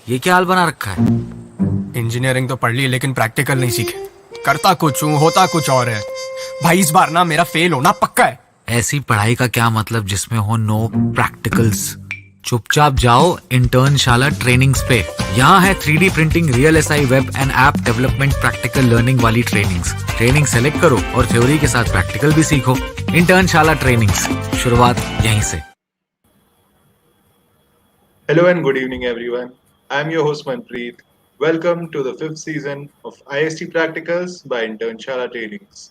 ये क्या हाल बना रखा है? इंजीनियरिंग तो पढ़ ली लेकिन प्रैक्टिकल नहीं सीखे। करता कुछ हूँ, होता कुछ और है। भाई इस बार ना मेरा फेल होना पक्का है। ऐसी पढ़ाई का क्या मतलब जिसमें हो नो प्रैक्टिकल्स? चुपचाप जाओ इंटर्नशाला ट्रेनिंग्स पे। यहाँ है 3D printing, real SI, web and app development, practical learning वाली ट्रेनिंग्स। ट्रेनिंग सेलेक्ट करो और थ्योरी के साथ प्रैक्टिकल भी सीखो। इंटर्नशाला ट्रेनिंग्स, शुरुआत यहीं से। Hello and good evening, everyone. I'm your host Manpreet. Welcome to the fifth season of IST Practicals by Internshala Trainings.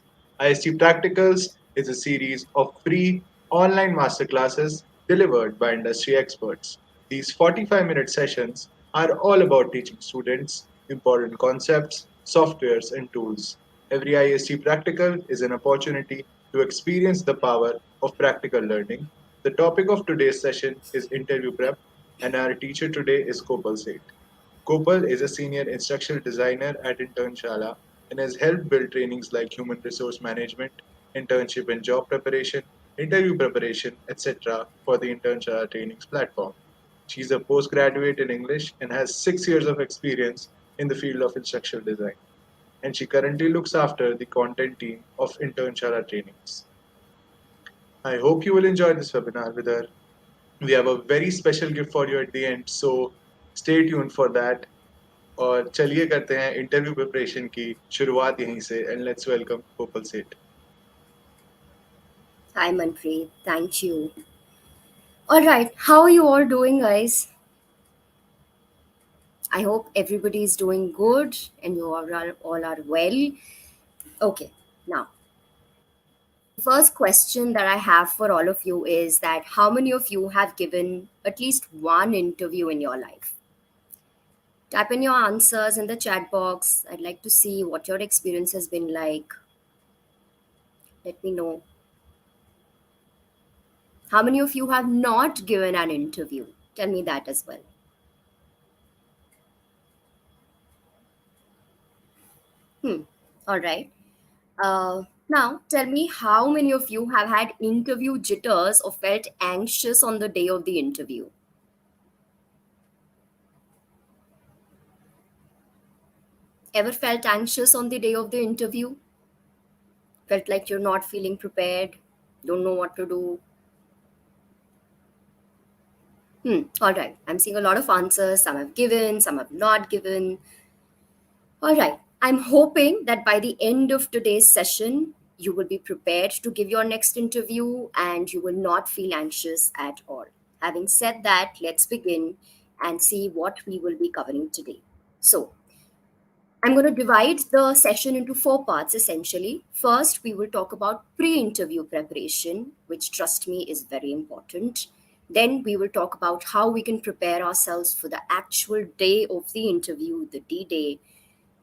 IST Practicals is a series of free online masterclasses delivered by industry experts. These 45-minute sessions are all about teaching students important concepts, softwares, and tools. Every IST practical is an opportunity to experience the power of practical learning. The topic of today's session is interview prep, and our teacher today is Kopal Seth. Kopal is a senior instructional designer at Internshala and has helped build trainings like human resource management, internship and job preparation, interview preparation, etc. for the Internshala Trainings platform. She is a postgraduate in English and has 6 years of experience in the field of instructional design. And she currently looks after the content team of Internshala Trainings. I hope you will enjoy this webinar with her. We have a very special gift for you at the end, so stay tuned for that. और चलिए करते हैं interview preparation की शुरुआत यहीं से and let's welcome कोपल सेठ. Hi Manpreet, thank you. Alright, how are you all doing, guys? I hope everybody is doing good and you all are well. Okay, now, the first question that I have for all of you is that how many of you have given at least one interview in your life? Type in your answers in the chat box. I'd like to see what your experience has been like. Let me know. How many of you have not given an interview? Tell me that as well. All right. Now, tell me how many of you have had interview jitters or felt anxious on the day of the interview? Ever felt anxious on the day of the interview? Felt like you're not feeling prepared, don't know what to do? All right. I'm seeing a lot of answers. Some have given, some have not given. All right. I'm hoping that by the end of today's session, you will be prepared to give your next interview and you will not feel anxious at all. Having said that, let's begin and see what we will be covering today. So, I'm going to divide the session into 4 parts essentially. First, we will talk about pre-interview preparation, which, trust me, is very important. Then we will talk about how we can prepare ourselves for the actual day of the interview, the D-Day.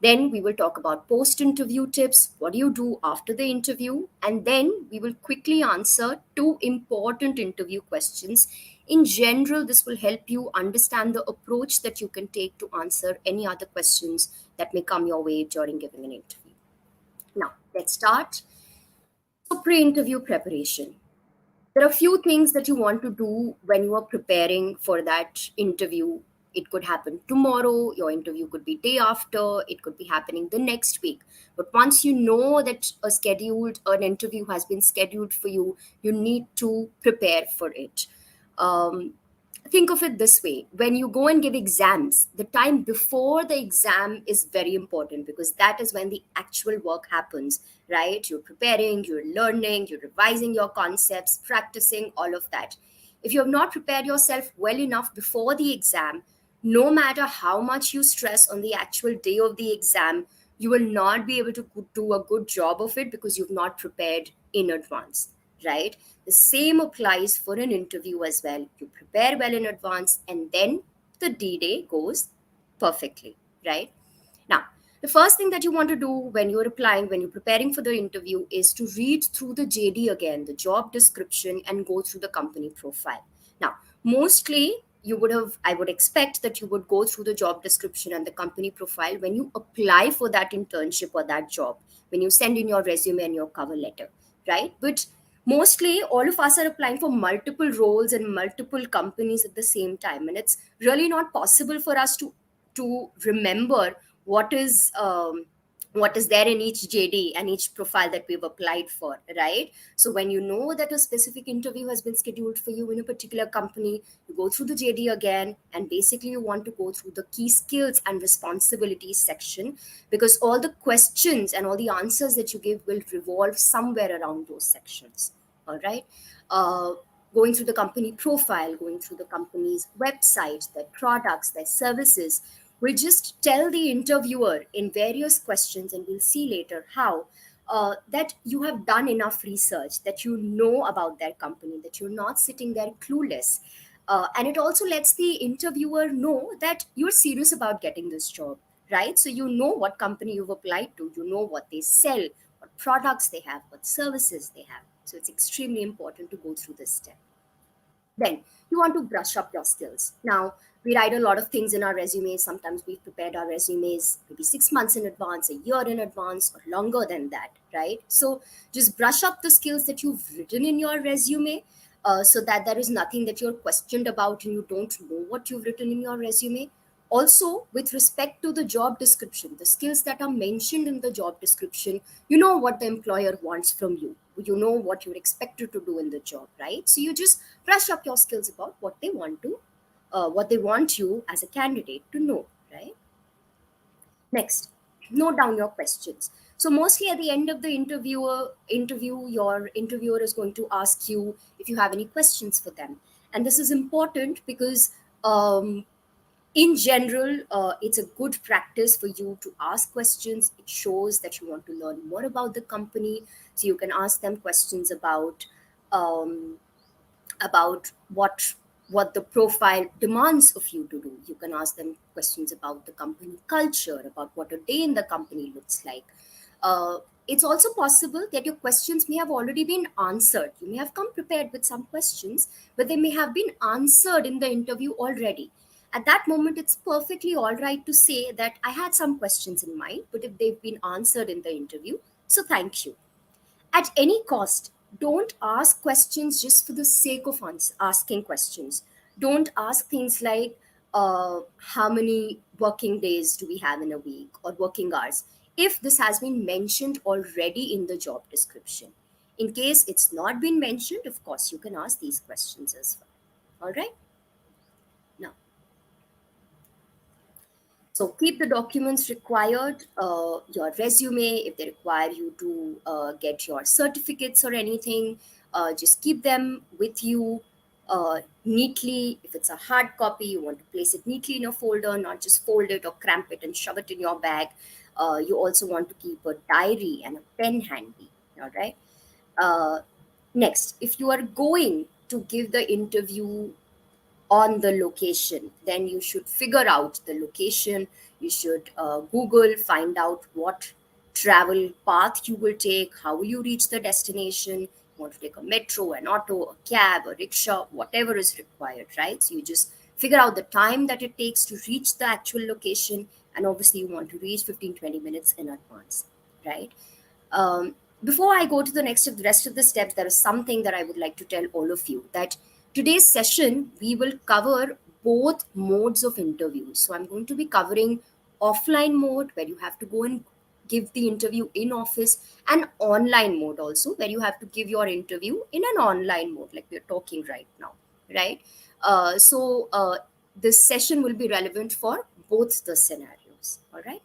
Then we will talk about post-interview tips. What do you do after the interview? And then we will quickly answer 2 important interview questions. In general, this will help you understand the approach that you can take to answer any other questions that may come your way during giving an interview. Now, let's start. So, pre-interview preparation. There are a few things that you want to do when you are preparing for that interview. It could happen tomorrow, your interview could be day after, it could be happening the next week. But once you know that an interview has been scheduled for you, you need to prepare for it. Think of it this way: when you go and give exams, the time before the exam is very important because that is when the actual work happens, right? You're preparing, you're learning, you're revising your concepts, practicing, all of that. If you have not prepared yourself well enough before the exam, no matter how much you stress on the actual day of the exam, you will not be able to do a good job of it because you've not prepared in advance, right? The same applies for an interview as well. You prepare well in advance and then the D-Day goes perfectly, right? Now, the first thing that you want to do when you're applying, when you're preparing for the interview, is to read through the JD again, the job description, and go through the company profile. Now, mostly I would expect that you would go through the job description and the company profile when you apply for that internship or that job, when you send in your resume and your cover letter, right? But mostly all of us are applying for multiple roles and multiple companies at the same time, and it's really not possible for us to to remember what is there in each JD and each profile that we've applied for, right? So when you know that a specific interview has been scheduled for you in a particular company, you go through the JD again, and basically you want to go through the key skills and responsibilities section, because all the questions and all the answers that you give will revolve somewhere around those sections. All right. uh, Going through the company profile, going through the company's website, their products, their services, will just tell the interviewer in various questions, and we'll see later how, that you have done enough research, that you know about their company, that you're not sitting there clueless. And it also lets the interviewer know that you're serious about getting this job, right? So you know what company you've applied to, you know what they sell, what products they have, what services they have. So it's extremely important to go through this step. Then you want to brush up your skills. Now, we write a lot of things in our resumes. Sometimes we've prepared our resumes maybe 6 months in advance, a year in advance, or longer than that, right? So just brush up the skills that you've written in your resume, so that there is nothing that you're questioned about and you don't know what you've written in your resume. Also, with respect to the job description, the skills that are mentioned in the job description, you know what the employer wants from you. You know what you're expected to do in the job, right? So you just brush up your skills about what they want you as a candidate to know, right? Next, note down your questions. So mostly at the end of the interview, your interviewer is going to ask you if you have any questions for them, and this is important because, in general, it's a good practice for you to ask questions. It shows that you want to learn more about the company, so you can ask them questions um, about what the profile demands of you to do. You can ask them questions about the company culture, about what a day in the company looks like. uh, it's also possible that your questions may have already been answered. You may have come prepared with some questions, but they may have been answered in the interview already. At that moment, it's perfectly all right to say that I had some questions in mind, but if they've been answered in the interview, so thank you. At any cost, don't ask questions just for the sake of asking questions. Don't ask things like, how many working days do we have in a week, or working hours, if this has been mentioned already in the job description. In case it's not been mentioned, of course, you can ask these questions as well. All right. Now, so keep the documents required, your resume, if they require you to get your certificates or anything, just keep them with you neatly. If it's a hard copy, you want to place it neatly in a folder, not just fold it or cramp it and shove it in your bag. You also want to keep a diary and a pen handy. All right. Uh, Next, if you are going to give the interview on the location, then you should figure out the location. You should Google, find out what travel path you will take, how will you reach the destination. You want to take a metro, an auto, a cab, a rickshaw, whatever is required, right? So you just figure out the time that it takes to reach the actual location, and obviously you want to reach 15-20 minutes in advance, right? um, Before I go to the rest of the steps, there is something that I would like to tell all of you, that today's session we will cover both modes of interviews. So I'm going to be covering offline mode, where you have to go and give the interview in office, and online mode also, where you have to give your interview in an online mode, like we're talking right now, right? This session will be relevant for both the scenarios. All right.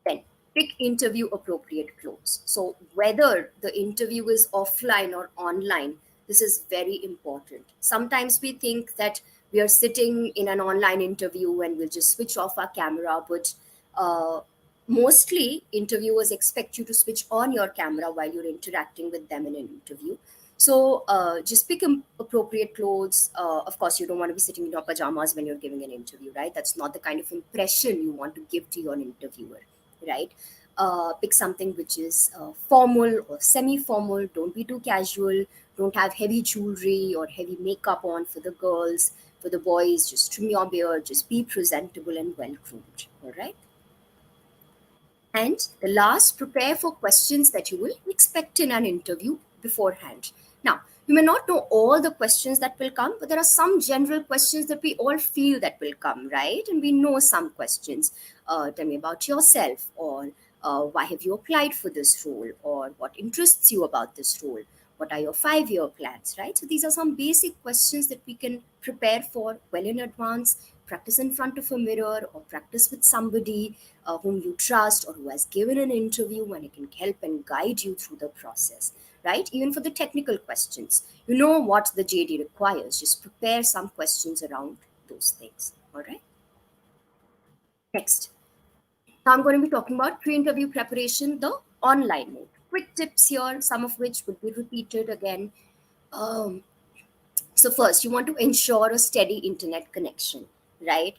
Then pick interview appropriate clothes. So whether the interview is offline or online, this is very important. Sometimes we think that we are sitting in an online interview and we'll just switch off our camera, but uh, mostly interviewers expect you to switch on your camera while you're interacting with them in an interview. So just pick appropriate clothes. Of course, you don't want to be sitting in your pajamas when you're giving an interview, right? That's not the kind of impression you want to give to your interviewer, right? Pick something which is formal or semi-formal. Don't be too casual. Don't have heavy jewelry or heavy makeup on for the girls. For the boys, just trim your beard. Just be presentable and well groomed. All right. And the last, prepare for questions that you will expect in an interview beforehand. Now, You may not know all the questions that will come, but there are some general questions that we all feel that will come, right? And we know some questions. Tell me about yourself, or why have you applied for this role, or what interests you about this role? What are your 5 year plans, right? So these are some basic questions that we can prepare for well in advance, practice in front of a mirror, or practice with somebody whom you trust or who has given an interview, and it can help and guide you through the process, right? Even for the technical questions, you know what the JD requires. Just prepare some questions around those things. All right. Next, now I'm going to be talking about pre-interview preparation, the online mode. Quick tips here, some of which would be repeated again. Um, so first, you want to ensure a steady internet connection, right?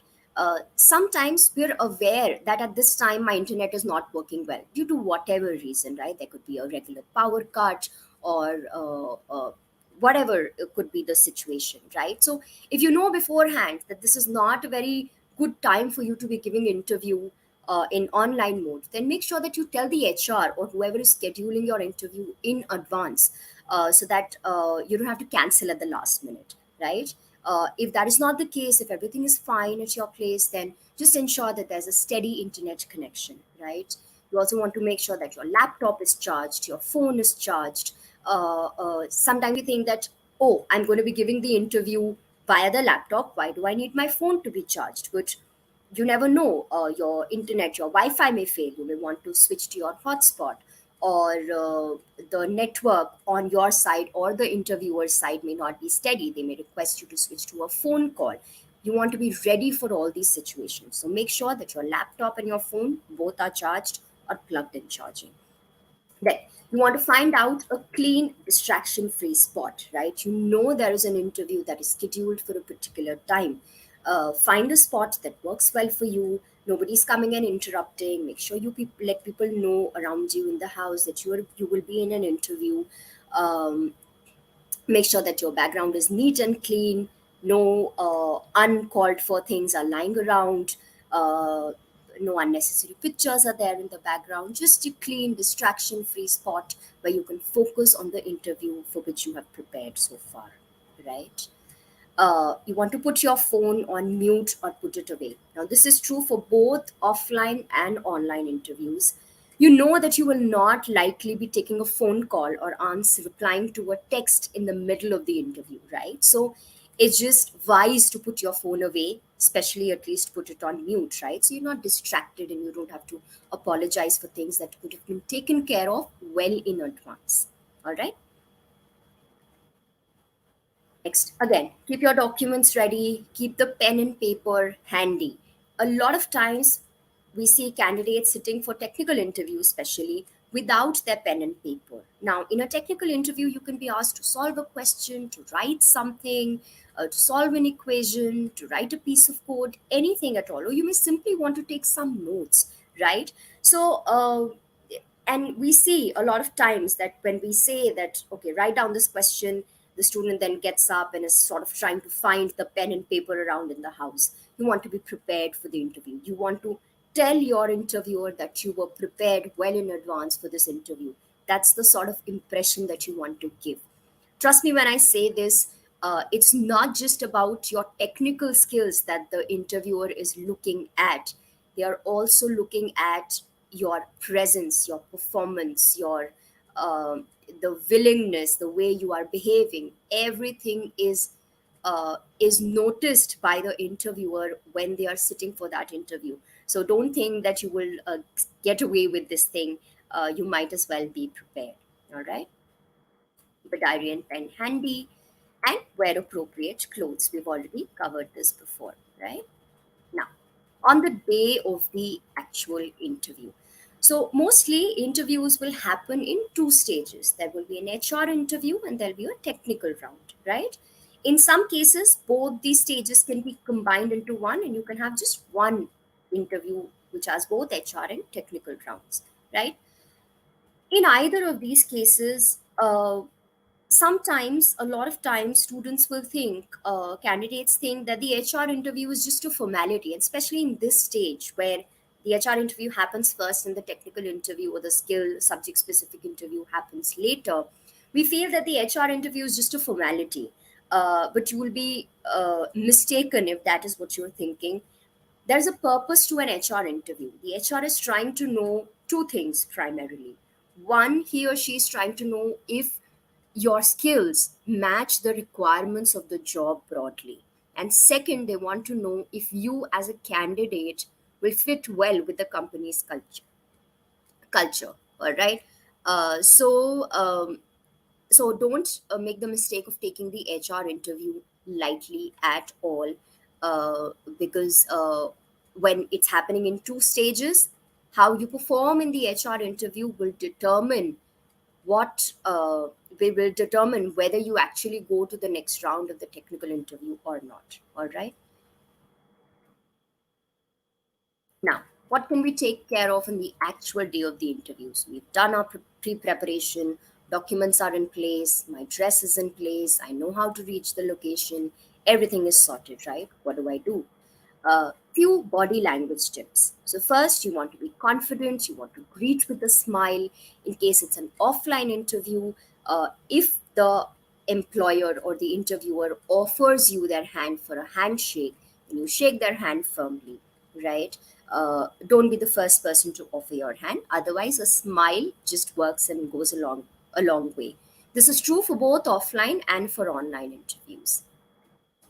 Sometimes we're aware that at this time my internet is not working well due to whatever reason, right? There could be a regular power cut, or whatever it could be the situation, right? So if you know beforehand that this is not a very good time for you to be giving interview in online mode, then make sure that you tell the HR or whoever is scheduling your interview in advance, so that you don't have to cancel at the last minute, right? If that is not the case, if everything is fine at your place, then just ensure that there's a steady internet connection, right? You also want to make sure that your laptop is charged, your phone is charged. Sometimes we think that, oh, I'm going to be giving the interview via the laptop. Why do I need my phone to be charged? But you never know. Your internet, your Wi-Fi may fail. You may want to switch to your hotspot, or the network on your side or the interviewer's side may not be steady. They may request you to switch to a phone call. You want to be ready for all these situations. So make sure that your laptop and your phone both are charged or plugged in charging. Then you want to find out a clean, distraction free spot, right? You know there is an interview that is scheduled for a particular time. Find a spot that works well for you. Nobody's coming and interrupting. Make sure let people know around you in the house that you will be in an interview. Um, Make sure that your background is neat and clean. No uncalled for things are lying around. uh, no unnecessary pictures are there in the background. Just a clean, distraction free spot where you can focus on the interview for which you have prepared so far, right? You want to put your phone on mute or put it away. Now, this is true for both offline and online interviews. You know that you will not likely be taking a phone call or replying to a text in the middle of the interview, right? So it's just wise to put your phone away, especially at least put it on mute, right? So you're not distracted and you don't have to apologize for things that could have been taken care of well in advance. All right. Next, again, keep your documents ready, keep the pen and paper handy. A lot of times we see candidates sitting for technical interviews, especially without their pen and paper. Now, in a technical interview, you can be asked to solve a question, to write something, to solve an equation, to write a piece of code, anything at all. Or you may simply want to take some notes, right? So, and we see a lot of times that when we say that, okay, write down this question, the student then gets up and is sort of trying to find the pen and paper around in the house. You want to be prepared for the interview. You want to tell your interviewer that you were prepared well in advance for this interview. That's the sort of impression that you want to give. Trust me when I say this, it's not just about your technical skills that the interviewer is looking at. They are also looking at your presence, your performance, your the willingness, the way you are behaving. Everything is noticed by the interviewer when they are sitting for that interview. So don't think that you will get away with this thing. You might as well be prepared. All right. Keep a diary and pen handy, and wear appropriate clothes. We've already covered this before, right? Now, on the day of the actual interview. So, mostly interviews will happen in two stages. There will be an HR interview and there'll be a technical round, right? In some cases, both these stages can be combined into one, and you can have just one interview which has both HR and technical rounds, right? In either of these cases, sometimes, a lot of times, students will think, candidates think that the HR interview is just a formality, and especially in this stage where the HR interview happens first and the technical interview or the skill subject specific interview happens later. We feel that the HR interview is just a formality, but you will be mistaken if that is what you're thinking. There's a purpose to an HR interview. The HR is trying to know two things primarily. One, he or she is trying to know if your skills match the requirements of the job broadly. And second, they want to know if you as a candidate will fit well with the company's culture. All right. So don't make the mistake of taking the HR interview lightly at all, because when it's happening in two stages, how you perform in the HR interview will determine what we will determine whether you actually go to the next round of the technical interview or not. All right. Now, what can we take care of in the actual day of the interviews? We've done our pre-preparation, documents are in place, my dress is in place, I know how to reach the location, everything is sorted, right? What do I do? Few body language tips. So first, you want to be confident. You want to greet with a smile. In case it's an offline interview, if the employer or the interviewer offers you their hand for a handshake, then you shake their hand firmly, right? Don't be the first person to offer your hand. Otherwise, a smile just works and goes a long way. This is true for both offline and for online interviews.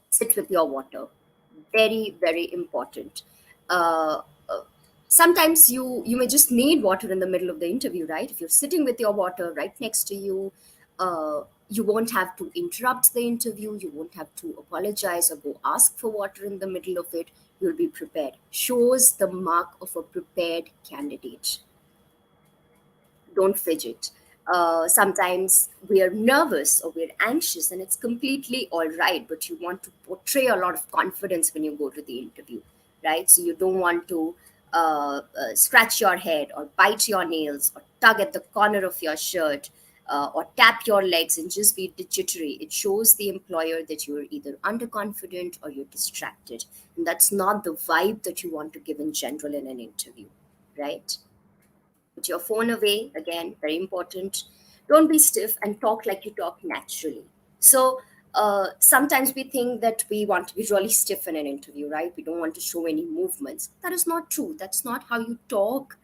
Sit with your water. Very, very important. uh, uh, Sometimes you may just need water in the middle of the interview, right? If you're sitting with your water right next to you, you won't have to interrupt the interview, you won't have to apologize or go ask for water in the middle of it. You'll be prepared. Shows the mark of a prepared candidate. Don't fidget. Sometimes we are nervous or we're anxious, and it's completely all right, but you want to portray a lot of confidence when you go to the interview, right? So you don't want to scratch your head or bite your nails or tug at the corner of your shirt, or tap your legs and just be jittery. It shows the employer that you're either underconfident or you're distracted. And that's not the vibe that you want to give in general in an interview, right? Put your phone away. Again, very important. Don't be stiff and talk like you talk naturally. So sometimes we think that we want to be really stiff in an interview, right? We don't want to show any movements. That is not true. That's not how you talk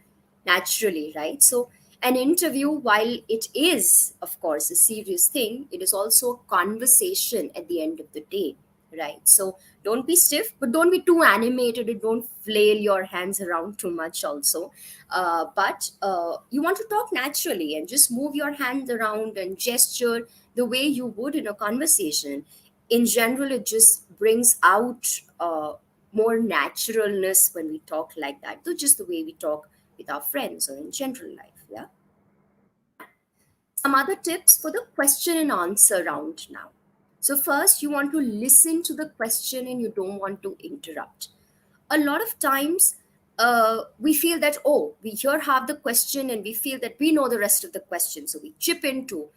naturally, right? So an interview, while it is of course a serious thing, it is also a conversation at the end of the day, right? So don't be stiff, but don't be too animated, and don't flail your hands around too much also. But you want to talk naturally and just move your hands around and gesture the way you would in a conversation. In general, it just brings out more naturalness when we talk like that, so just the way we talk with our friends or in general life. Yeah. Some other tips for the question and answer round now. So first, you want to listen to the question and you don't want to interrupt. A lot of times, we feel that, oh, we here have the question and we feel that we know the rest of the question, so we chip in to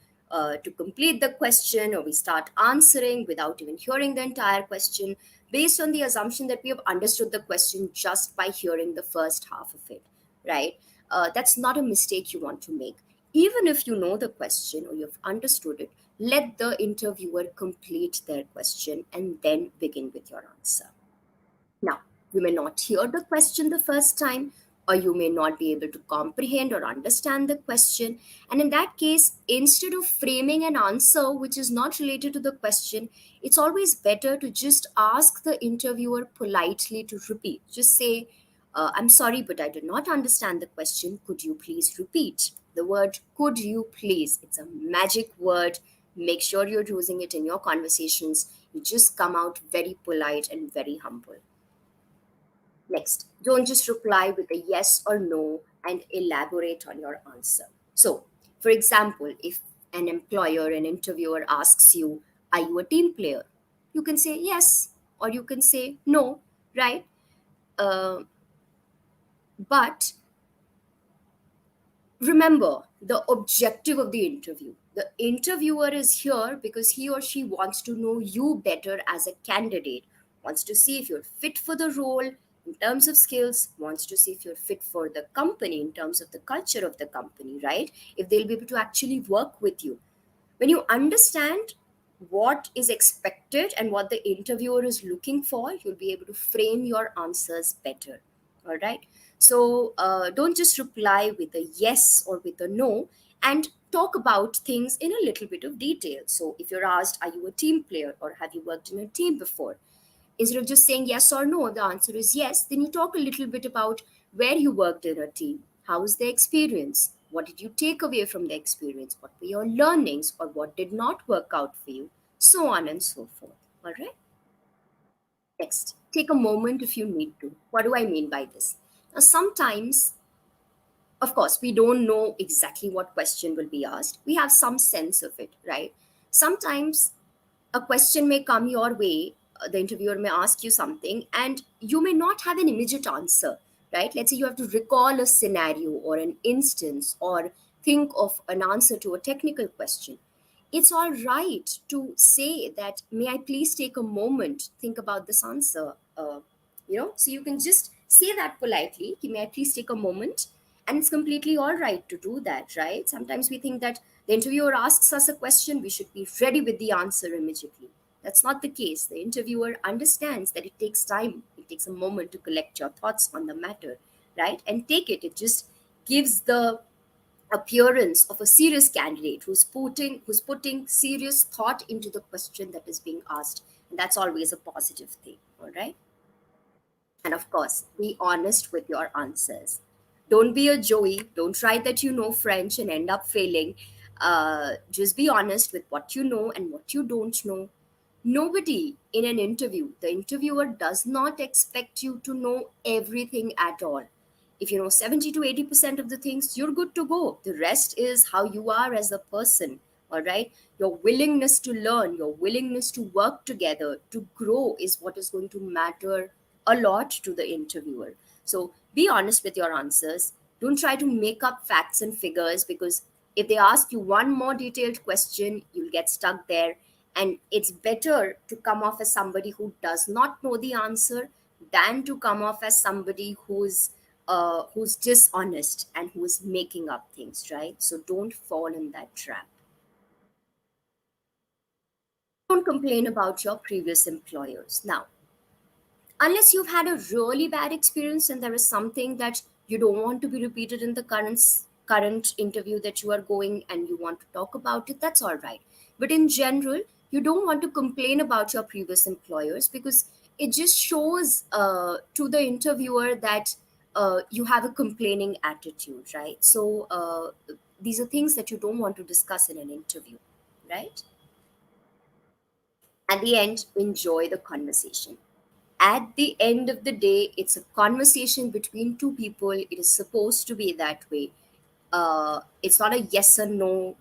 complete the question, or we start answering without even hearing the entire question, based on the assumption that we have understood the question just by hearing the first half of it, right? That's not a mistake you want to make. Even if you know the question or you've understood it, let the interviewer complete their question and then begin with your answer. Now, you may not hear the question the first time, or you may not be able to comprehend or understand the question. And in that case, instead of framing an answer which is not related to the question, it's always better to just ask the interviewer politely to repeat. Just say, I'm sorry, but I did not understand the question. Could you please repeat? The word could you please, it's a magic word. Make sure you're using it in your conversations. You just come out very polite and very humble. Next, don't just reply with a yes or no and elaborate on your answer. So, for example, if an employer, an interviewer asks you, are you a team player? You can say yes, or you can say no, right? Uh, but remember the objective of the interview. The interviewer is here because he or she wants to know you better as a candidate, wants to see if you're fit for the role in terms of skills, wants to see if you're fit for the company in terms of the culture of the company, right? If they'll be able to actually work with you. When you understand what is expected and what the interviewer is looking for, you'll be able to frame your answers better. All right. So don't just reply with a yes or with a no, and talk about things in a little bit of detail. So if you're asked, are you a team player or have you worked in a team before? Instead of just saying yes or no, if the answer is yes, then you talk a little bit about where you worked in a team. How was the experience? What did you take away from the experience? What were your learnings or what did not work out for you? So on and so forth. All right. Next, take a moment if you need to. What do I mean by this? Now, sometimes, of course, we don't know exactly what question will be asked. We have some sense of it, right? Sometimes a question may come your way, the interviewer may ask you something and you may not have an immediate answer, right? Let's say you have to recall a scenario or an instance or think of an answer to a technical question. It's all right to say that, may I please take a moment, think about this answer. So you can just say that politely, may I please take a moment? And it's completely all right to do that, right? Sometimes we think that the interviewer asks us a question, we should be ready with the answer immediately. That's not the case. The interviewer understands that it takes time, it takes a moment to collect your thoughts on the matter, right? And take it. It just gives the appearance of a serious candidate who's putting serious thought into the question that is being asked. And that's always a positive thing, all right? And of course, be honest with your answers. Don't be a Joey. Don't try that you know French and end up failing. Just be honest with what you know and what you don't know. Nobody in an interview, the interviewer does not expect you to know everything at all. If you know 70 to 80% of the things, you're good to go. The rest is how you are as a person. All right. Your willingness to learn, your willingness to work together, to grow is what is going to matter a lot to the interviewer. So be honest with your answers. Don't try to make up facts and figures, because if they ask you one more detailed question, you'll get stuck there. And it's better to come off as somebody who does not know the answer than to come off as somebody who's dishonest and who's making up things, right? So don't fall in that trap. Don't complain about your previous employers. Now, unless you've had a really bad experience and there is something that you don't want to be repeated in the current interview that you are going and you want to talk about it, that's all right. But in general, you don't want to complain about your previous employers, because it just shows to the interviewer that you have a complaining attitude, right? So these are things that you don't want to discuss in an interview, right? At the end, enjoy the conversation. At the end of the day, it's a conversation between two people. It is supposed to be that way. It's not a yes or no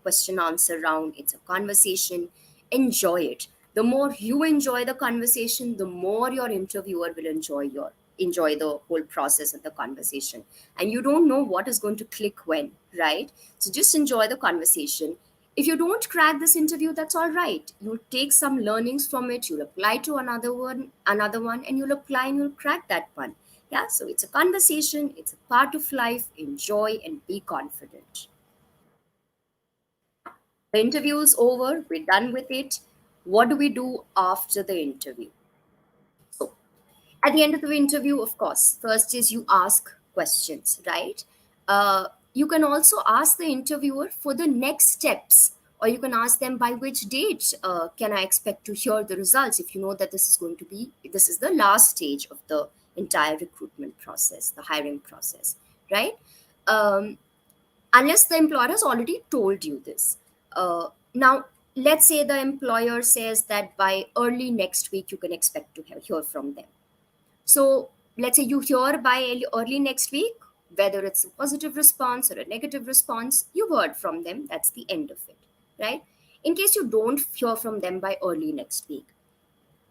question answer round. It's a conversation. Enjoy it. The more you enjoy the conversation, the more your interviewer will enjoy the whole process of the conversation. And you don't know what is going to click when, right? So just enjoy the conversation. If you don't crack this interview, that's all right. You'll take some learnings from it, you'll apply to another one, and you'll apply and you'll crack that one. Yeah, so it's a conversation, it's a part of life. Enjoy and be confident. The interview is over, we're done with it. What do we do after the interview? So, at the end of the interview, of course, first is you ask questions, right? You can also ask the interviewer for the next steps, or you can ask them by which date can I expect to hear the results, if you know that this is the last stage of the entire recruitment process, the hiring process, right? um, Unless the employer has already told you this. Now, let's say the employer says that by early next week you can expect to hear from them. So let's say you hear by early next week, whether it's a positive response or a negative response, you heard from them. That's the end of it, right? In case you don't hear from them by early next week,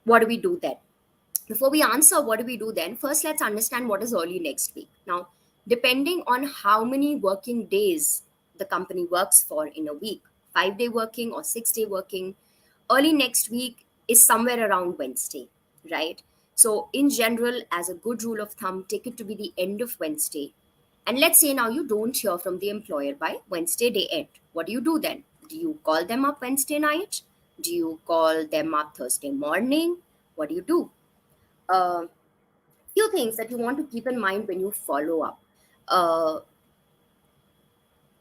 what do we do then? Before we answer what do we do then, first let's understand what is early next week. Now, depending on how many working days the company works for in a week, 5-day working or 6-day working, early next week is somewhere around Wednesday, right? So in general, as a good rule of thumb, take it to be the end of Wednesday. And let's say now you don't hear from the employer by Wednesday day end. What do you do then? Do you call them up Wednesday night? Do you call them up Thursday morning? What do you do? Uh, Few things that you want to keep in mind when you follow up. Uh,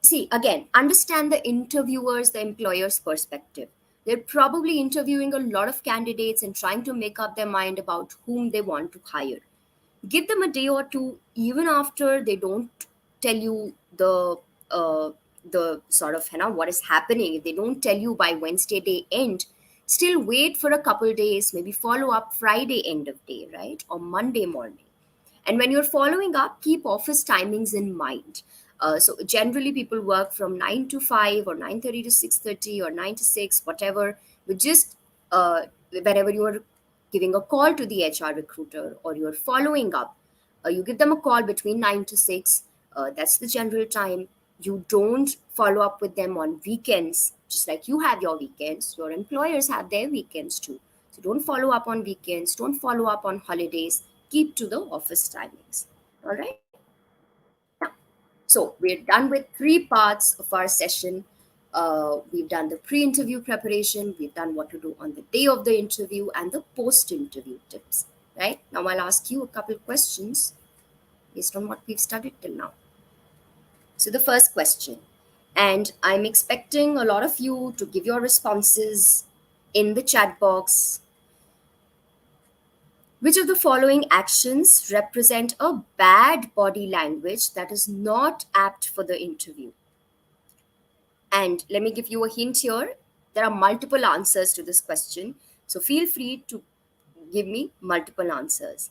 See, again, understand the interviewer's, the employer's perspective. They're probably interviewing a lot of candidates and trying to make up their mind about whom they want to hire. Give them a day or two, even after they don't tell you uh, the sort of what is happening. If they don't tell you by Wednesday day end, still wait for a couple days, maybe follow up Friday end of day, right, or Monday morning. And when you're following up, keep office timings in mind. So generally, people work from 9 to 5 or 9:30 to 6:30 or 9 to 6, whatever. But just whenever you are giving a call to the HR recruiter or you're following up, you give them a call between 9 to 6. That's the general time. You don't follow up with them on weekends, just like you have your weekends. Your employers have their weekends too. So don't follow up on weekends. Don't follow up on holidays. Keep to the office timings. All right. Now, so we're done with three parts of our session. We've done the pre-interview preparation. We've done what to do on the day of the interview and the post-interview tips. Right now, I'll ask you a couple questions based on what we've studied till now. So the first question, and I'm expecting a lot of you to give your responses in the chat box. Which of the following actions represent a bad body language that is not apt for the interview? And let me give you a hint here. There are multiple answers to this question. So feel free to give me multiple answers.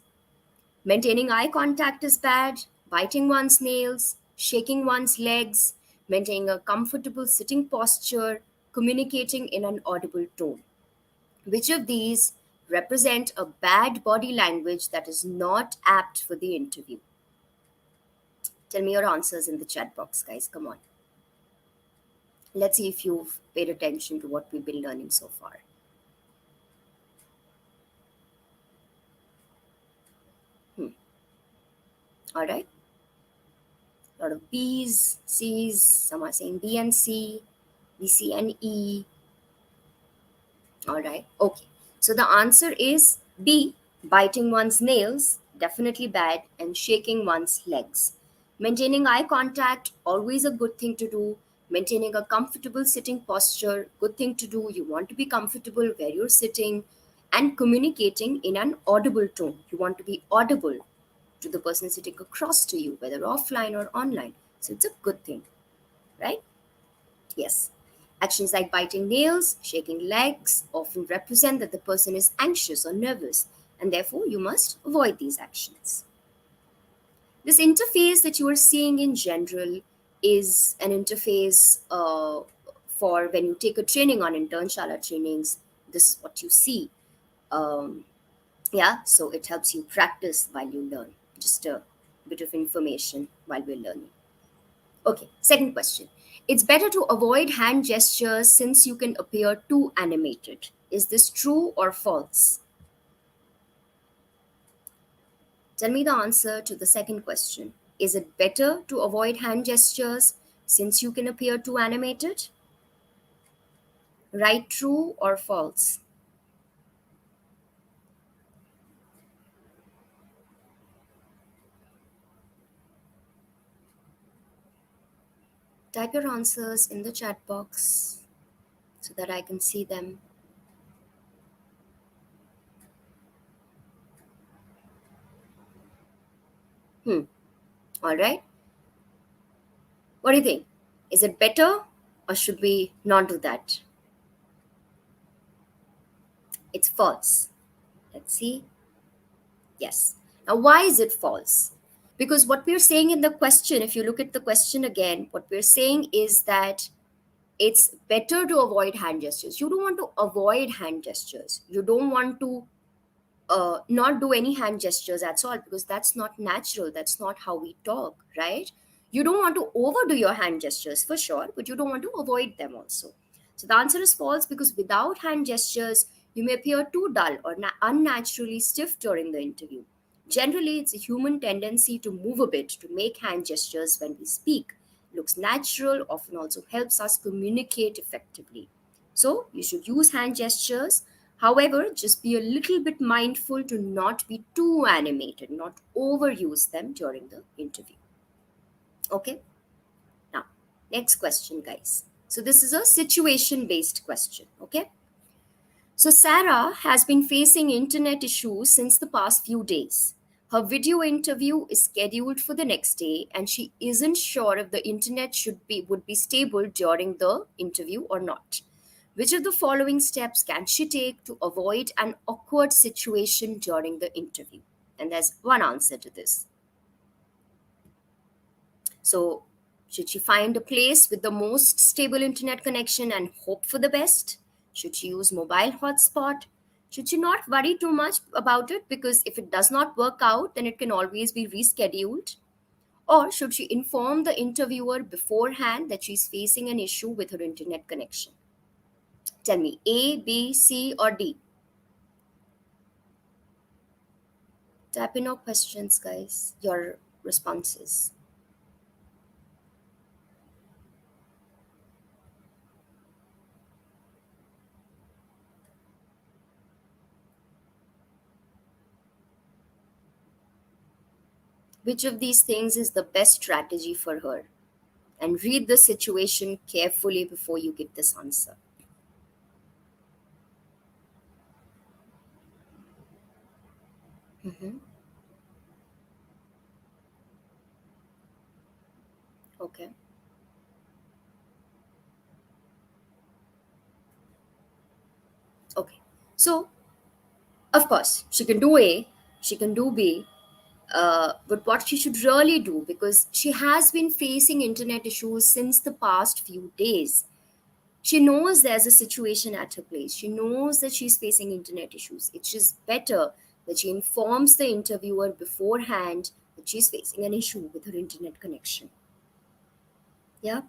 Maintaining eye contact is bad, biting one's nails, shaking one's legs, maintaining a comfortable sitting posture, communicating in an audible tone. Which of these represent a bad body language that is not apt for the interview? Tell me your answers in the chat box, guys. Come on. Let's see if you've paid attention to what we've been learning so far. All right. A lot of B's, C's. Some are saying B and C, B, C, and E. All right. Okay. So the answer is B, biting one's nails, definitely bad, and shaking one's legs. Maintaining eye contact, always a good thing to do. Maintaining a comfortable sitting posture, good thing to do. You want to be comfortable where you're sitting. And communicating in an audible tone. You want to be audible to the person sitting across to you, whether offline or online. So it's a good thing, right? Yes. Actions like biting nails, shaking legs often represent that the person is anxious or nervous, and therefore you must avoid these actions. This interface that you are seeing in general is an interface for when you take a training on Internshala Trainings. This is what you see. Yeah, so it helps you practice while you learn. Just a bit of information while we're learning. Okay, second question. It's better to avoid hand gestures since you can appear too animated. Is this true or false? Tell me the answer to the second question. Is it better to avoid hand gestures since you can appear too animated? Right, true, or false? Type your answers in the chat box so that I can see them. All right. What do you think? Is it better or should we not do that? It's false. Let's see. Yes. Now, why is it false? Because what we're saying in the question, if you look at the question again, what we're saying is that it's better to avoid hand gestures. You don't want to avoid hand gestures. You don't want to not do any hand gestures at all because that's not natural. That's not how we talk, right? You don't want to overdo your hand gestures for sure, but you don't want to avoid them also. So the answer is false because without hand gestures, you may appear too dull or unnaturally stiff during the interview. Generally, it's a human tendency to move a bit, to make hand gestures when we speak. looks natural, often also helps us communicate effectively. So you should use hand gestures. However, just be a little bit mindful to not be too animated, not overuse them during the interview. Okay? Now, next question, guys. So this is a situation based question. Okay? So, Sarah has been facing internet issues since the past few days. Her video interview is scheduled for the next day, and she isn't sure if the internet would be stable during the interview or not. Which of the following steps can she take to avoid an awkward situation during the interview? And there's one answer to this. So, should she find a place with the most stable internet connection and hope for the best? Should she use mobile hotspot? Should she not worry too much about it, because if it does not work out, then it can always be rescheduled? Or should she inform the interviewer beforehand that she's facing an issue with her internet connection? Tell me, A, B, C, or D? Type in your questions, guys, your responses. Which of these things is the best strategy for her? And read the situation carefully before you give this answer. Mhm. Okay. Okay. So, of course, she can do A, she can do B, but what she should really do, because she has been facing internet issues since the past few days. She knows there's a situation at her place. She knows that she's facing internet issues. It's just better that she informs the interviewer beforehand that she's facing an issue with her internet connection. Yeah?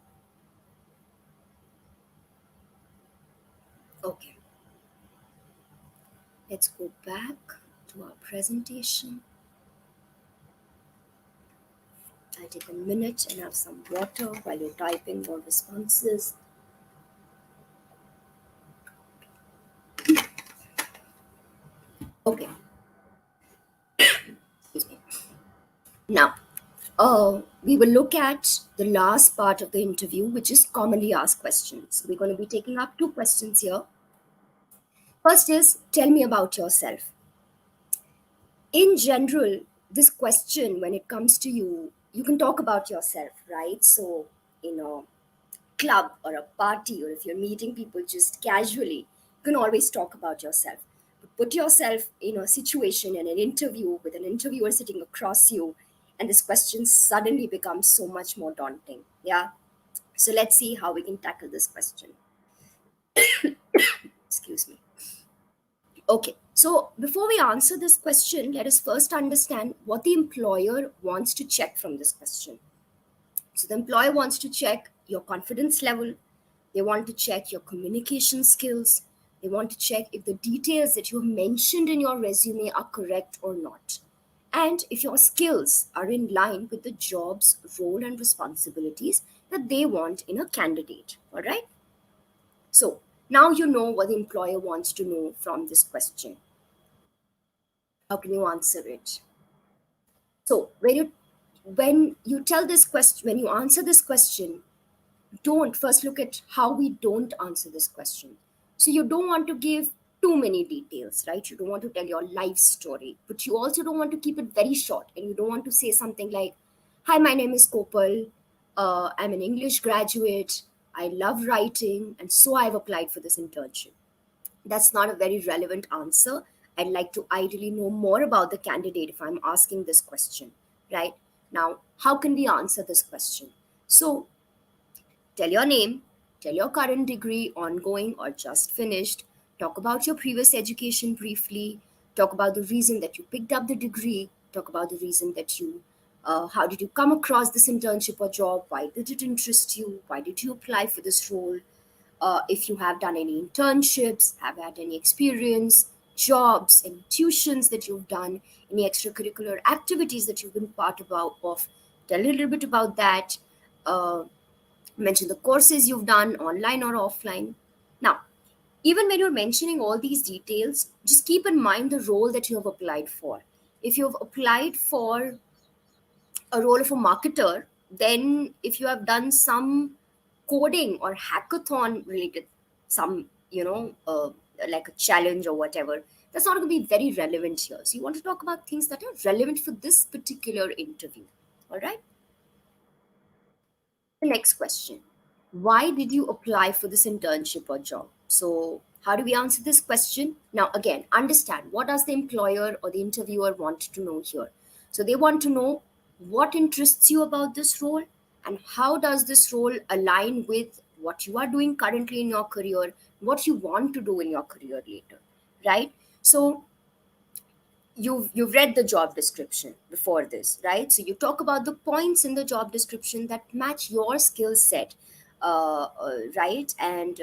Okay. Let's go back to our presentation. I'll take a minute and have some water while you're typing more responses. Okay. Excuse me. Now, we will look at the last part of the interview, which is commonly asked questions. We're going to be taking up two questions here. First is, tell me about yourself. In general, this question, when it comes to you, you can talk about yourself, right? So, in a club or a party, or if you're meeting people just casually, you can always talk about yourself. But put yourself in a situation, in an interview with an interviewer sitting across you, and this question suddenly becomes so much more daunting. Yeah. So let's see how we can tackle this question. Excuse me. Okay. So before we answer this question, let us first understand what the employer wants to check from this question. So the employer wants to check your confidence level. They want to check your communication skills. They want to check if the details that you have mentioned in your resume are correct or not. And if your skills are in line with the job's role and responsibilities that they want in a candidate. All right. So now you know what the employer wants to know from this question. How can you answer it? So when you tell this question, when you answer this question, don't first look at how we don't answer this question. So you don't want to give too many details, right? You don't want to tell your life story, but you also don't want to keep it very short, and you don't want to say something like, hi, my name is Kopal, I'm an English graduate, I love writing, and so I've applied for this internship. That's not a very relevant answer. I'd like to ideally know more about the candidate if I'm asking this question, right? Now, how can we answer this question? So tell your name, tell your current degree, ongoing or just finished, talk about your previous education briefly, talk about the reason that you picked up the degree, talk about the reason that how did you come across this internship or job, why did it interest you, why did you apply for this role, if you have done any internships, have had any experience, jobs, any tuitions that you've done, any extracurricular activities that you've been part of, tell a little bit about that. uh, mention the courses you've done online or offline. Now, even when you're mentioning all these details, just keep in mind the role that you have applied for. If you've applied for a role of a marketer, then if you have done some coding or hackathon related, some, like a challenge or whatever, that's not going to be very relevant here. So you want to talk about things that are relevant for this particular interview. All right. The next question: why did you apply for this internship or job? So, how do we answer this question? Now, again, understand what does the employer or the interviewer want to know here. So, they want to know what interests you about this role and how does this role align with what you are doing currently in your career, what you want to do in your career later, right? So, you've read the job description before this, right? So you talk about the points in the job description that match your skill set, right? And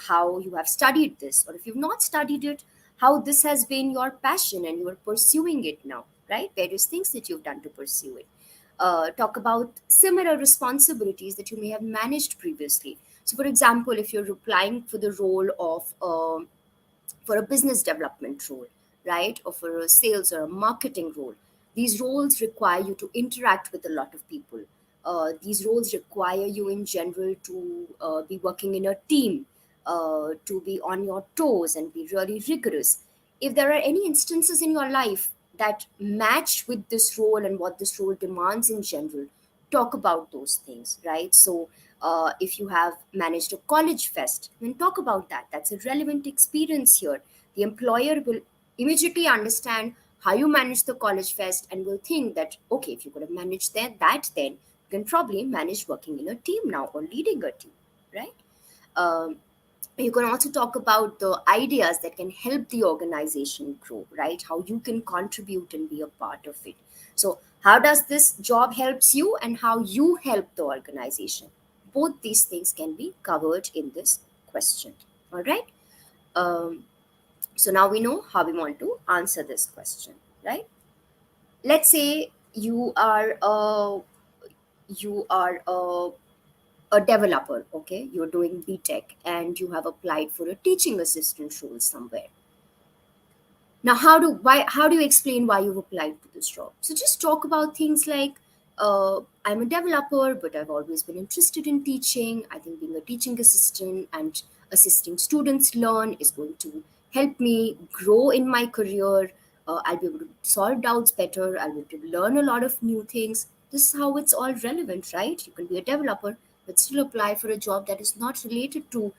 how you have studied this, or if you've not studied it, how this has been your passion and you are pursuing it now, right? Various things that you've done to pursue it. Talk about similar responsibilities that you may have managed previously. So for example, if you're applying for the role of for a business development role, right? Or for a sales or a marketing role. These roles require you to interact with a lot of people. These roles require you in general to be working in a team, to be on your toes and be really rigorous. If there are any instances in your life that match with this role and what this role demands in general, talk about those things, right? So if you have managed a college fest, then talk about that. That's a relevant experience here. The employer will immediately understand how you manage the college fest and will think that, okay, if you could have managed that, then you can probably manage working in a team now or leading a team, right? Um, you can also talk about the ideas that can help the organization grow, right? How you can contribute and be a part of it. So how does this job helps you and how you help the organization? Both these things can be covered in this question. All right. um, so now we know how we want to answer this question, right? Let's say you are a developer. Okay, you're doing btech and you have applied for a teaching assistant role somewhere. Now how do you explain why you've applied to this job? So just talk about things like, I'm a developer but I've always been interested in teaching. I think being a teaching assistant and assisting students learn is going to help me grow in my career. I'll be able to solve doubts better. I'll be able to learn a lot of new things. This is how it's all relevant, right? You can be a developer but still apply for a job that is not related to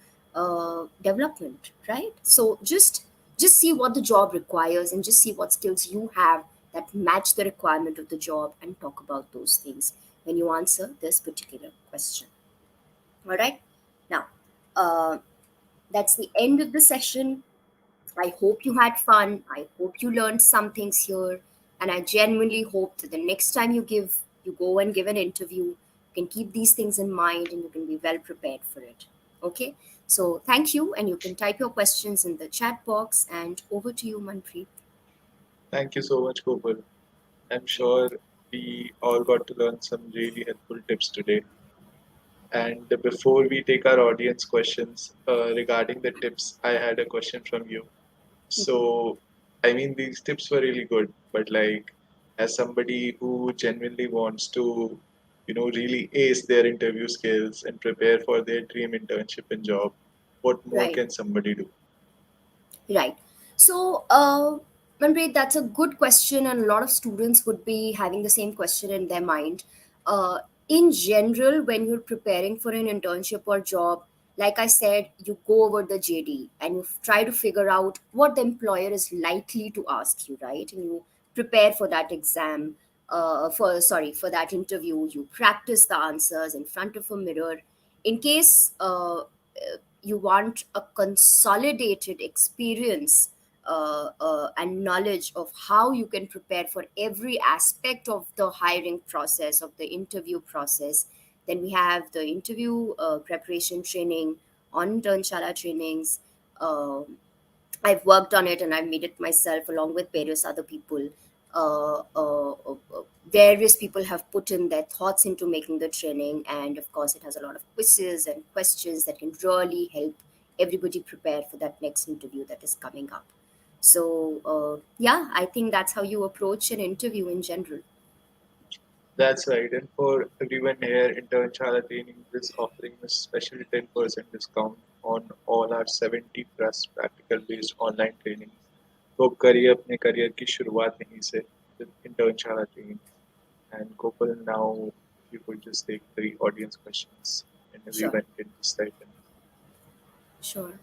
development, right? So just see what the job requires and just see what skills you have that match the requirement of the job and talk about those things when you answer this particular question. All right. Now, uh, that's the end of the session. I hope you had fun. I hope you learned some things here. And I genuinely hope that the next time you go and give an interview, you can keep these things in mind and you can be well prepared for it. Okay. So thank you. And you can type your questions in the chat box. And over to you, Manpreet. Thank you so much, Kopal. I'm sure we all got to learn some really helpful tips today. And before we take our audience questions regarding the tips, I had a question from you. So, I mean, these tips were really good, but like, as somebody who genuinely wants to, really ace their interview skills and prepare for their dream internship and job, what more Right. can somebody do? Right. So, Manpreet, that's a good question, and a lot of students would be having the same question in their mind. Uh, in general, when you're preparing for an internship or job, like I said, you go over the JD and you try to figure out what the employer is likely to ask you, right? And you prepare for that exam, for that interview. You practice the answers in front of a mirror. In case you want a consolidated experience and knowledge of how you can prepare for every aspect of the hiring process, of the interview process, then we have the interview preparation training on Internshala Trainings. I've worked on it and I've made it myself along with various other people. various people have put in their thoughts into making the training, and of course it has a lot of quizzes and questions that can really help everybody prepare for that next interview that is coming up. So yeah, I think that's how you approach an interview in general. That's right. And for everyone here, Internshala Trainings is offering a special 10% discount on all our 70 plus practical based online trainings. तो करिए अपने career की शुरुआत यहीं से with Internshala Trainings. And Kopal, now you could just take 3 audience questions and Sure. everyone can just type in. Sure.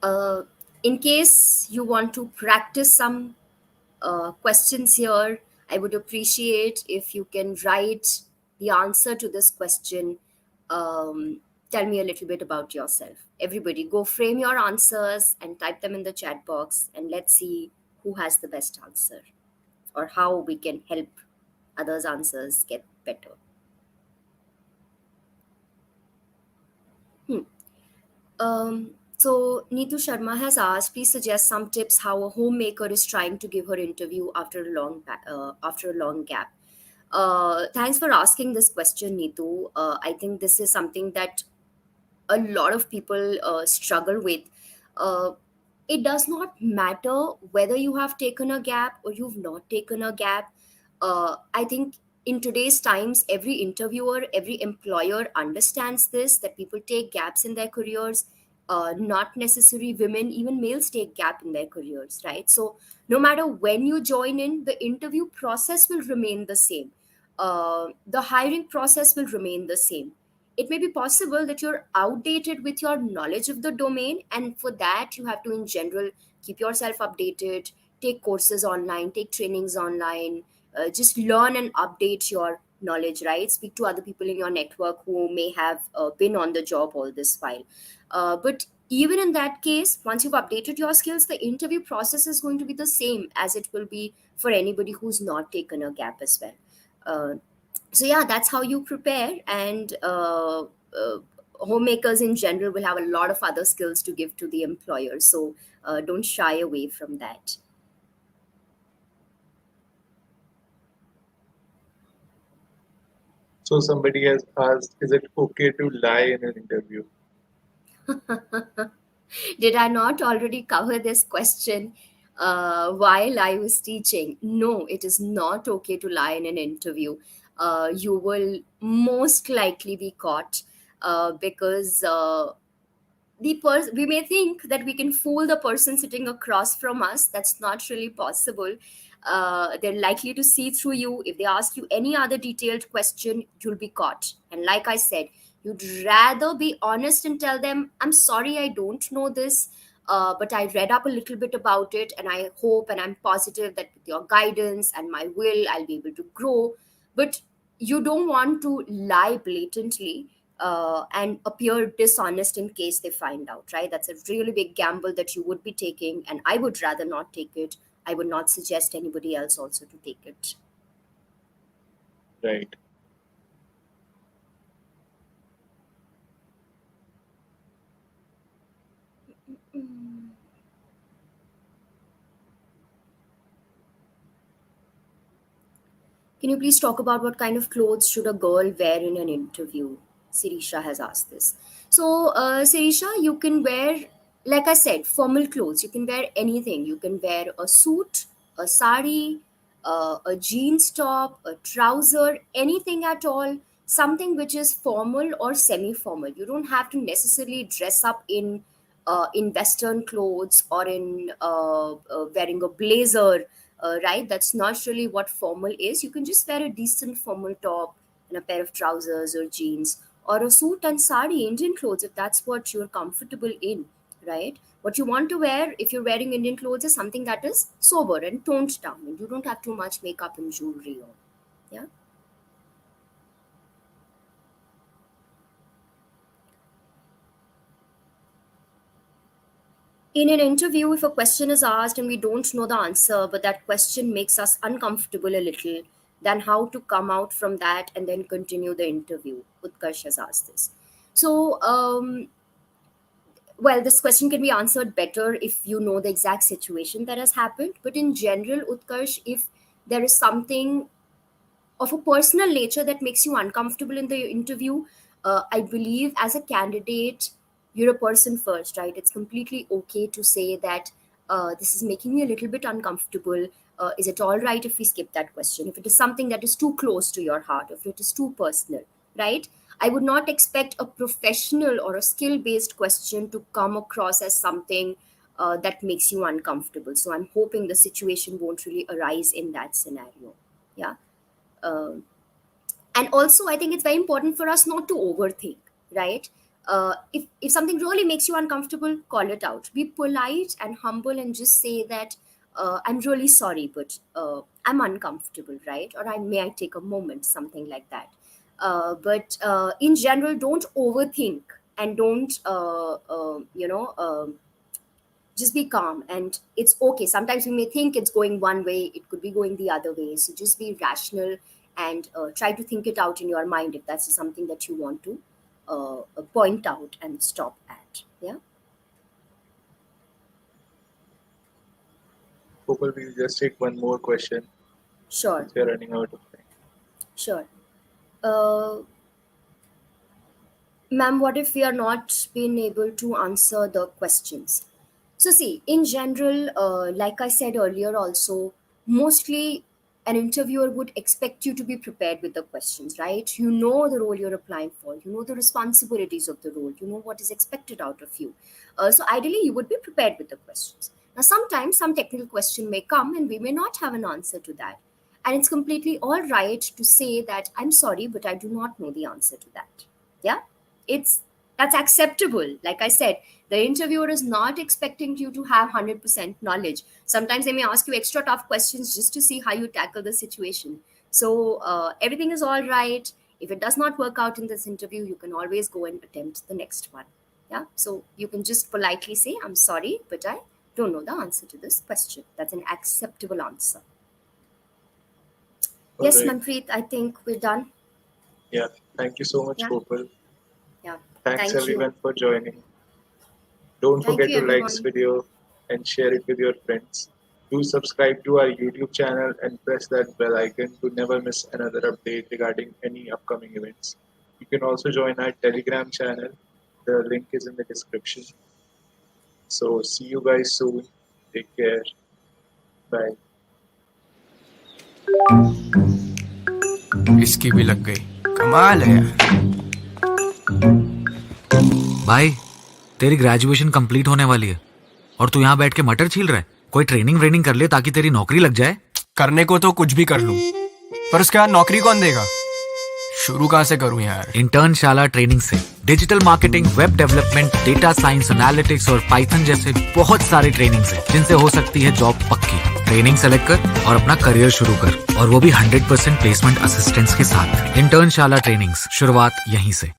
uh, in case you want to practice some questions here, I would appreciate if you can write the answer to this question. Tell me a little bit about yourself. Everybody, go frame your answers and type them in the chat box, and let's see who has the best answer or how we can help others' answers get better. Hmm. So Neetu Sharma has asked, please suggest some tips how a homemaker is trying to give her interview after a long gap. Thanks for asking this question, Neetu. I think this is something that a lot of people struggle with. Uh, it does not matter whether you have taken a gap or you've not taken a gap. I think in today's times, every interviewer, every employer understands this, that people take gaps in their careers. Not necessary women, even males take gap in their careers, right? So no matter when you join in, the interview process will remain the same. The hiring process will remain the same. It may be possible that you're outdated with your knowledge of the domain, and for that you have to in general keep yourself updated, take courses online, take trainings online, just learn and update your knowledge, right? Speak to other people in your network who may have been on the job all this while. But even in that case, once you've updated your skills, the interview process is going to be the same as it will be for anybody who's not taken a gap as well. uh, so yeah, that's how you prepare. And homemakers in general will have a lot of other skills to give to the employer, so don't shy away from that. So somebody has asked, is it okay to lie in an interview? Did I not already cover this question while I was teaching? No, it is not okay to lie in an interview. You will most likely be caught because we may think that we can fool the person sitting across from us. That's not really possible. They're likely to see through you. If they ask you any other detailed question, you'll be caught. And like I said, you'd rather be honest and tell them, I'm sorry, I don't know this, but I read up a little bit about it, and I hope and I'm positive that with your guidance and my will, I'll be able to grow. But you don't want to lie blatantly and appear dishonest in case they find out, right? That's a really big gamble that you would be taking, and I would rather not take it. I would not suggest anybody else also to take it. Right. Can you please talk about what kind of clothes should a girl wear in an interview? Sirisha has asked this. So, Sirisha, you can wear, like I said, formal clothes. You can wear anything. You can wear a suit, a sari, a jeans top, a trouser, anything at all. Something which is formal or semi-formal. You don't have to necessarily dress up in Western clothes or in wearing a blazer, right? That's not really what formal is. You can just wear a decent formal top and a pair of trousers or jeans, or a suit and sari, Indian clothes, if that's what you're comfortable in, right? What you want to wear if you're wearing Indian clothes is something that is sober and toned down, and you don't have too much makeup and jewelry on. Yeah. In an interview, if a question is asked and we don't know the answer, but that question makes us uncomfortable a little, then how to come out from that and then continue the interview? Utkarsh has asked this. So, well, this question can be answered better if you know the exact situation that has happened. But in general, Utkarsh, if there is something of a personal nature that makes you uncomfortable in the interview, I believe as a candidate, you're a person first, right? It's completely okay to say that this is making me a little bit uncomfortable. Is it all right if we skip that question? If it is something that is too close to your heart, if it is too personal, right? I would not expect a professional or a skill based question to come across as something that makes you uncomfortable. So I'm hoping the situation won't really arise in that scenario. Yeah. Um and also, I think it's very important for us not to overthink, right? If something really makes you uncomfortable, call it out. Be polite and humble and just say that I'm really sorry, but I'm uncomfortable, right? Or I take a moment, something like that. But in general, don't overthink and don't just be calm. And it's okay, sometimes we may think it's going one way, it could be going the other way. So just be rational and try to think it out in your mind if that's something that you want to point out and stop at. Yeah. Kopal, we'll just take one more question. Sure. We're running out of time. Sure. Ma'am, what if we are not being able to answer the questions? So, see, in general, like I said earlier, also, mostly an interviewer would expect you to be prepared with the questions, right? You know the role you're applying for, you know the responsibilities of the role, you know what is expected out of you. So, ideally, you would be prepared with the questions. Now, sometimes some technical question may come and we may not have an answer to that. And it's completely all right to say that I'm sorry, but I do not know the answer to that. Yeah. That's acceptable. Like I said, the interviewer is not expecting you to have 100% knowledge. Sometimes they may ask you extra tough questions just to see how you tackle the situation. So everything is all right. If it does not work out in this interview, you can always go and attempt the next one. Yeah. So you can just politely say, I'm sorry, but I don't know the answer to this question. That's an acceptable answer. Yes, Alright. Manpreet, I think we're done. Yeah. Thank you so much, Yeah. Kopal. Yeah. Thanks Thank you. everyone for joining. Don't Thank forget you, to like this everyone. video and share it with your friends. Do subscribe to our YouTube channel and press that bell icon to never miss another update regarding any upcoming events. You can also join our Telegram channel. The link is in the description. So see you guys soon. Take care. Bye. इसकी भी लग गई, कमाल है यार। भाई तेरी graduation complete होने वाली है और तू यहाँ बैठ के मटर छील रहा है। कोई ट्रेनिंग व्रेनिंग कर ले ताकि तेरी नौकरी लग जाए। करने को तो कुछ भी कर लूं, पर उसके बाद नौकरी कौन देगा? शुरू कहाँ से करूं यार? इंटर्नशाला ट्रेनिंग से digital marketing, web development, data science, analytics और पाइथन जैसे बहुत सारे ट्रेनिंग्स हैं जिनसे हो सकती है जॉब पक्की। ट्रेनिंग सेलेक्ट कर और अपना करियर शुरू कर, और वो भी 100% प्लेसमेंट असिस्टेंस के साथ। इंटर्नशाला ट्रेनिंग्स, शुरुआत यहीं से।